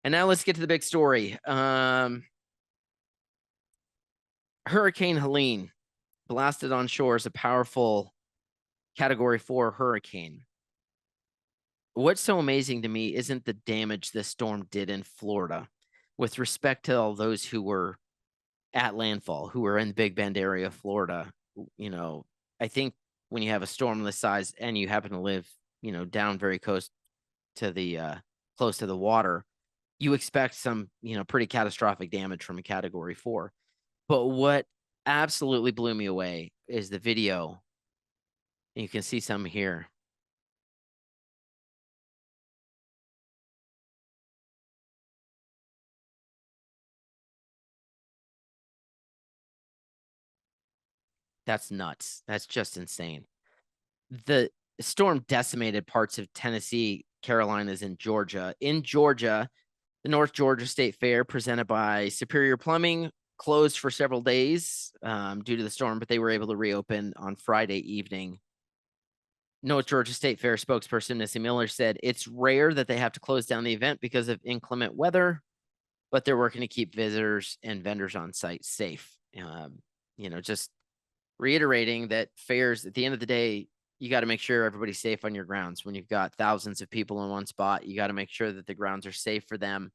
And now let's get to the big story. Hurricane Helene blasted on shore as a powerful Category 4 hurricane. What's so amazing to me isn't the damage this storm did in Florida with respect to all those who were at landfall, who were in the Big Bend area of Florida. You know, I think when you have a storm this size and you happen to live, down very close to the water, you expect some, pretty catastrophic damage from a Category 4. But what absolutely blew me away is the video. And you can see some here. That's nuts. That's just insane. The storm decimated parts of Tennessee, Carolinas, and Georgia. In Georgia, the North Georgia State Fair, presented by Superior Plumbing, closed for several days due to the storm, but they were able to reopen on Friday evening. North Georgia State Fair spokesperson Missy Miller said it's rare that they have to close down the event because of inclement weather, but they're working to keep visitors and vendors on site safe. Just reiterating that fairs, at the end of the day, you got to make sure everybody's safe on your grounds. When you've got thousands of people in one spot, you got to make sure that the grounds are safe for them.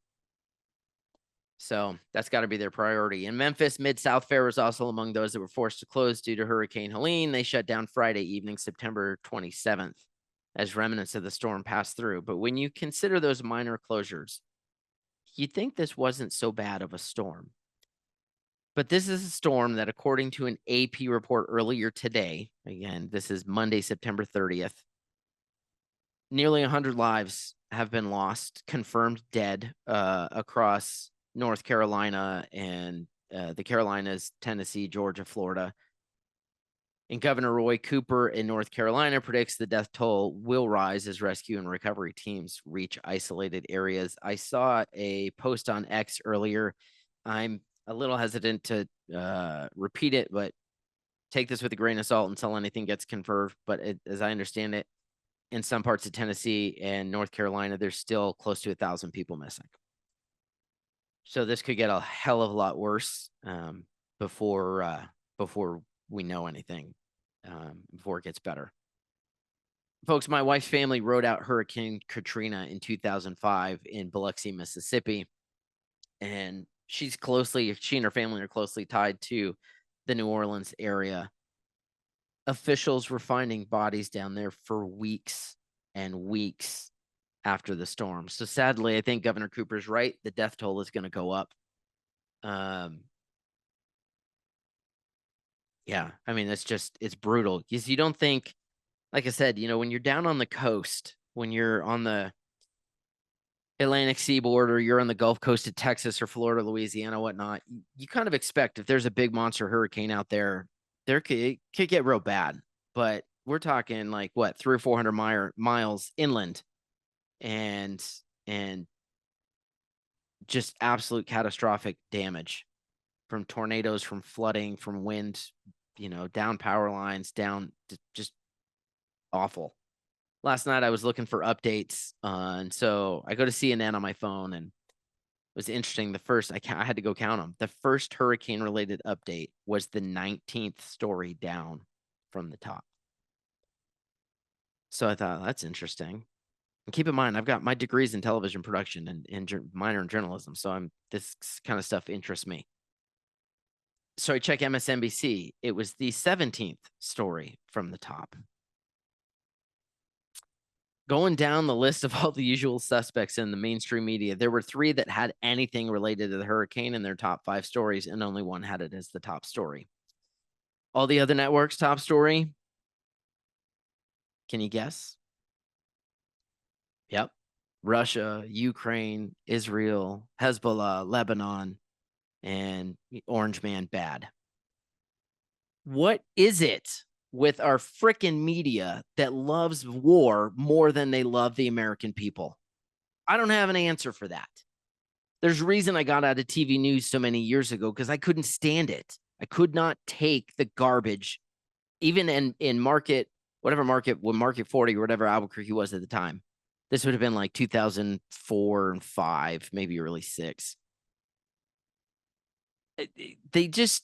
So that's got to be their priority. In Memphis, Mid-South Fair was also among those that were forced to close due to Hurricane Helene. They shut down Friday evening, September 27th, as remnants of the storm passed through. But when you consider those minor closures, you'd think this wasn't so bad of a storm. But this is a storm that, according to an AP report earlier today, again, this is Monday, September 30th, nearly 100 lives have been lost, confirmed dead across North Carolina and the Carolinas, Tennessee, Georgia, Florida. And Governor Roy Cooper in North Carolina predicts the death toll will rise as rescue and recovery teams reach isolated areas. I saw a post on X earlier. I'm a little hesitant to repeat it, but take this with a grain of salt until anything gets confirmed. But as I understand it, in some parts of Tennessee and North Carolina, there's still close to 1,000 people missing. So this could get a hell of a lot worse before we know anything, before it gets better. Folks, my wife's family rode out Hurricane Katrina in 2005 in Biloxi, Mississippi. And she and her family are closely tied to the New Orleans area. Officials were finding bodies down there for weeks and weeks after the storm. So sadly, I think Governor Cooper's right. The death toll is going to go up. Yeah, I mean, it's brutal. Because you don't think, like I said, when you're down on the coast, when you're on the Atlantic seaboard, or you're on the Gulf Coast of Texas or Florida, Louisiana, whatnot, you kind of expect if there's a big monster hurricane out there, it could get real bad. But we're talking like what, 300 or 400 miles inland, and just absolute catastrophic damage from tornadoes, from flooding, from wind, down power lines, down, just awful. Last night I was looking for updates, and so I go to CNN on my phone, and it was interesting. The first, I had to go count them. The first hurricane-related update was the 19th story down from the top. So I thought, that's interesting. And keep in mind, I've got my degrees in television production and minor in journalism, so this kind of stuff interests me. So I check MSNBC. It was the 17th story from the top. Going down the list of all the usual suspects in the mainstream media, there were 3 that had anything related to the hurricane in their top 5 stories, and only one had it as the top story. All the other networks' top story, can you guess? Yep. Russia, Ukraine, Israel, Hezbollah, Lebanon, and Orange Man bad. What is it with our frickin' media that loves war more than they love the American people? I don't have an answer for that. There's a reason I got out of TV news so many years ago, because I couldn't stand it. I could not take the garbage, even in market, whatever market, when Market 40 or whatever Albuquerque was at the time. This would have been like 2004 and 5, maybe early 6. They just,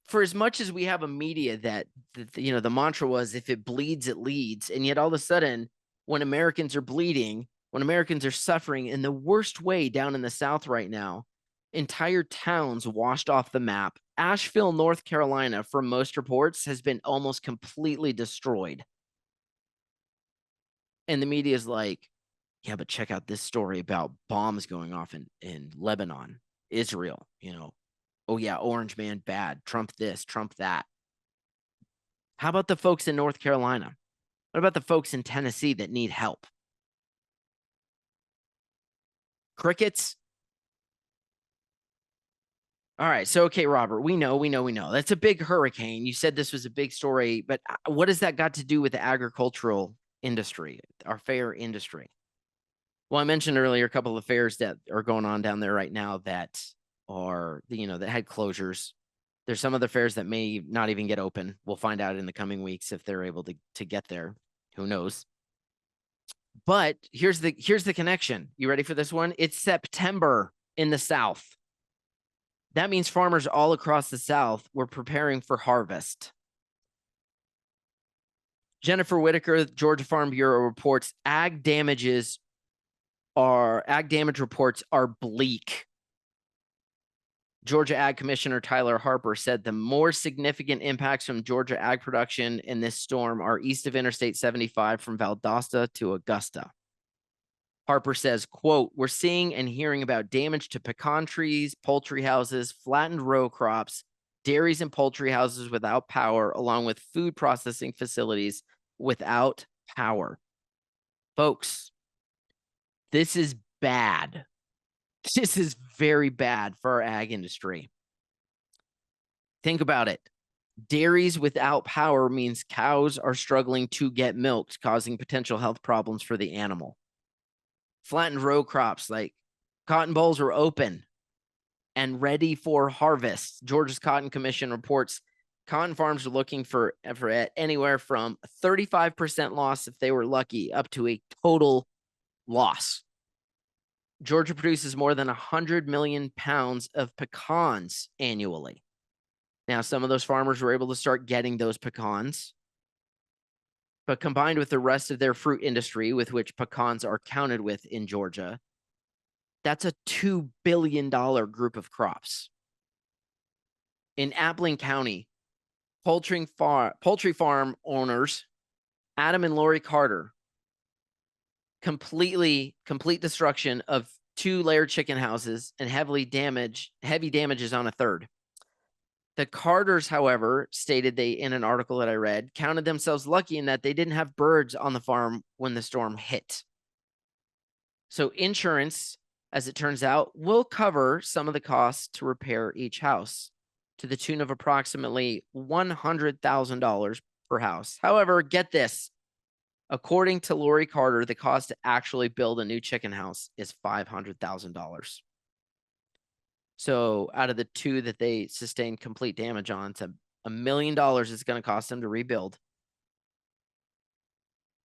for as much as we have a media that, the mantra was, if it bleeds, it leads. And yet all of a sudden, when Americans are bleeding, when Americans are suffering in the worst way down in the South right now, entire towns washed off the map. Asheville, North Carolina, from most reports, has been almost completely destroyed. And the media is like, yeah, but check out this story about bombs going off in Lebanon, Israel, oh yeah, Orange Man bad, Trump this, Trump that. How about the folks in North Carolina? What about the folks in Tennessee that need help? Crickets? All right. So, okay, Robert, we know. That's a big hurricane. You said this was a big story, but what has that got to do with the agricultural industry, our fair industry? Well, I mentioned earlier a couple of fairs that are going on down there right now that are, that had closures. There's some other fairs that may not even get open. We'll find out in the coming weeks if they're able to get there. Who knows? But here's the connection. You ready for this one? It's September in the South. That means farmers all across the South were preparing for harvest. Jennifer Whitaker, Georgia Farm Bureau reports ag damage reports are bleak. Georgia Ag Commissioner Tyler Harper said the more significant impacts from Georgia ag production in this storm are east of Interstate 75 from Valdosta to Augusta. Harper says, quote, we're seeing and hearing about damage to pecan trees, poultry houses, flattened row crops, dairies and poultry houses without power, along with food processing facilities without power. Folks, this is bad. This is very bad for our ag industry. Think about it. Dairies without power means cows are struggling to get milked, causing potential health problems for the animal. Flattened row crops like cotton bolls are open and ready for harvest. Georgia's Cotton Commission reports cotton farms are looking for anywhere from a 35% loss if they were lucky up to a total loss. Georgia produces more than 100 million pounds of pecans annually. Now, some of those farmers were able to start getting those pecans, but combined with the rest of their fruit industry, with which pecans are counted with in Georgia, that's a $2 billion group of crops. In Abilene County, poultry farm owners, Adam and Lori Carter, complete destruction of 2 layered chicken houses and heavy damages on a third. The Carters, however, stated in an article that I read, counted themselves lucky in that they didn't have birds on the farm when the storm hit. So insurance, as it turns out, will cover some of the costs to repair each house to the tune of approximately $100,000 per house. However, get this. According to Lori Carter, the cost to actually build a new chicken house is $500,000. So out of the 2 that they sustained complete damage on, it's $1 million it's going to cost them to rebuild.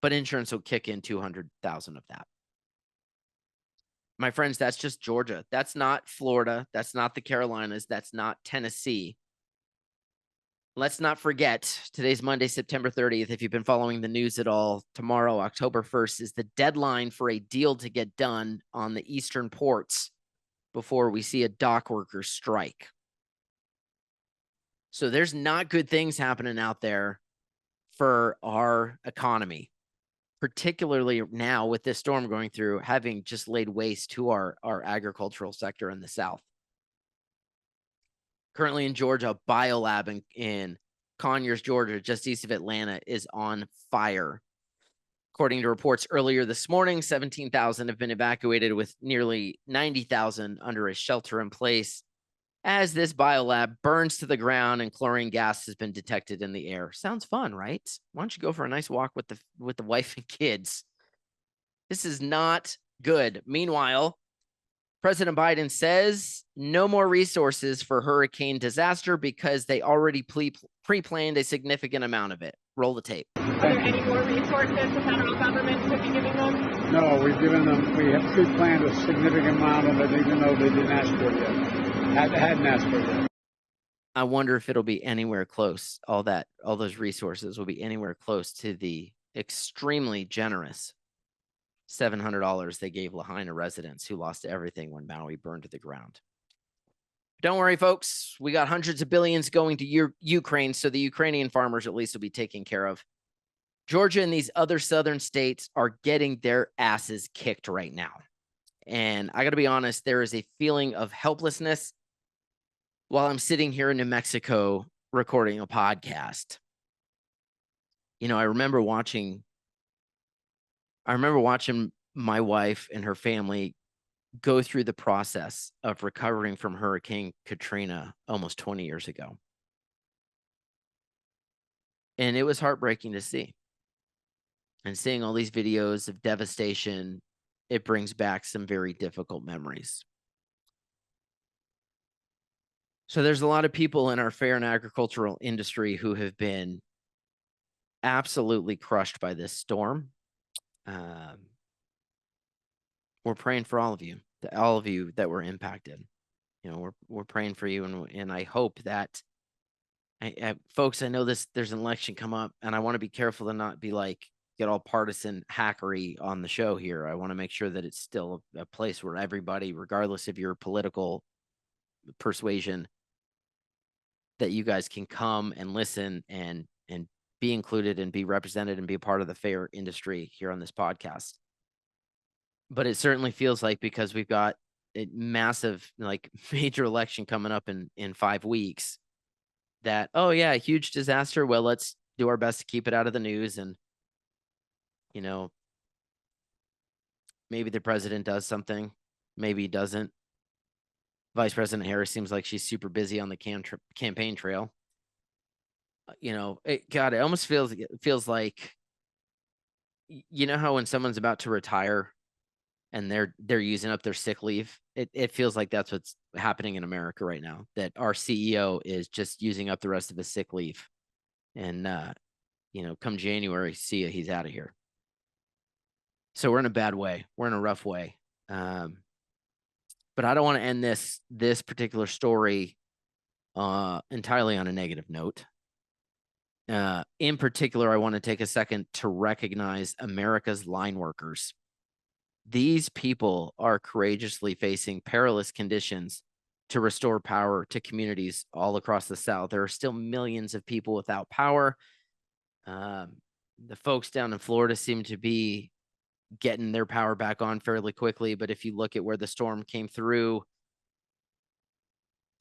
But insurance will kick in $200,000 of that. My friends, that's just Georgia. That's not Florida. That's not the Carolinas. That's not Tennessee. Let's not forget, today's Monday, September 30th. If you've been following the news at all, tomorrow, October 1st, is the deadline for a deal to get done on the eastern ports before we see a dock workers strike. So there's not good things happening out there for our economy, particularly now with this storm going through, having just laid waste to our agricultural sector in the South. Currently in Georgia, a biolab in Conyers, Georgia, just east of Atlanta, is on fire. According to reports earlier this morning, 17,000 have been evacuated with nearly 90,000 under a shelter in place as this biolab burns to the ground and chlorine gas has been detected in the air. Sounds fun, right? Why don't you go for a nice walk with the wife and kids? This is not good. Meanwhile, President Biden says no more resources for hurricane disaster because they already pre-planned a significant amount of it. Roll the tape. Are there any more resources the federal government could be giving them? No, we have pre-planned a significant amount of it, even though they didn't ask for it yet. Hadn't asked for it yet. I wonder if it'll be anywhere close. All those resources will be anywhere close to the extremely generous $700 they gave Lahaina residents who lost everything when Maui burned to the ground. Don't worry, folks. We got hundreds of billions going to Ukraine, so the Ukrainian farmers at least will be taken care of. Georgia and these other southern states are getting their asses kicked right now. And I got to be honest, there is a feeling of helplessness while I'm sitting here in New Mexico recording a podcast. You know, I remember watching my wife and her family go through the process of recovering from Hurricane Katrina almost 20 years ago. And it was heartbreaking to see. And seeing all these videos of devastation, it brings back some very difficult memories. So there's a lot of people in our fair and agricultural industry who have been absolutely crushed by this storm. We're praying for all of you that were impacted. You know, we're praying for you, and I hope that, folks, I know there's an election come up, and I want to be careful to not be like get all partisan hackery on the show here. I want to make sure that it's still a place where everybody, regardless of your political persuasion, that you guys can come and listen and be included and be represented and be a part of the fair industry here on this podcast. But it certainly feels like, because we've got a massive, like, major election coming up in 5 weeks, that, oh yeah, a huge disaster. Well, let's do our best to keep it out of the news. And, you know, maybe the president does something, maybe he doesn't. Vice President Harris seems like she's super busy on the campaign trail. You know, it almost feels like, you know how when someone's about to retire and they're using up their sick leave, it feels like that's what's happening in America right now, that our CEO is just using up the rest of his sick leave. And, you know, come January, see ya, he's out of here. So we're in a bad way. We're in a rough way. But I don't want to end this particular story entirely on a negative note. In particular, I want to take a second to recognize America's line workers. These people are courageously facing perilous conditions to restore power to communities all across the South. There are still millions of people without power. The folks down in Florida seem to be getting their power back on fairly quickly. But if you look at where the storm came through,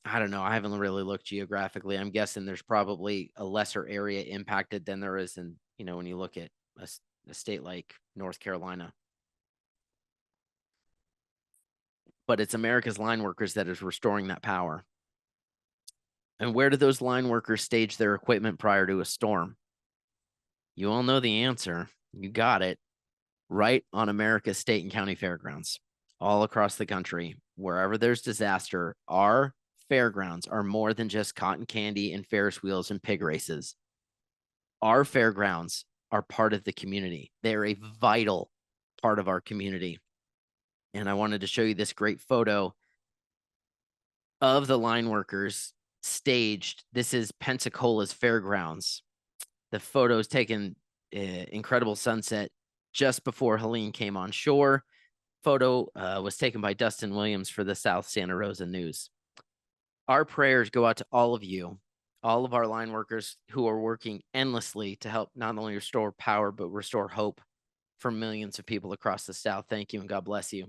I don't know. I haven't really looked geographically. I'm guessing there's probably a lesser area impacted than there is in, you know, when you look at a state like North Carolina. But it's America's line workers that is restoring that power. And where do those line workers stage their equipment prior to a storm? You all know the answer. You got it. Right on America's state and county fairgrounds, all across the country. Wherever there's disaster, our fairgrounds are more than just cotton candy and Ferris wheels and pig races. Our fairgrounds are part of the community. They're a vital part of our community. And I wanted to show you this great photo of the line workers staged. This is Pensacola's fairgrounds. The photo is taken incredible sunset just before Helene came on shore. Photo was taken by Dustin Williams for the South Santa Rosa News. Our prayers go out to all of you, all of our line workers who are working endlessly to help not only restore power, but restore hope for millions of people across the South. Thank you, and God bless you.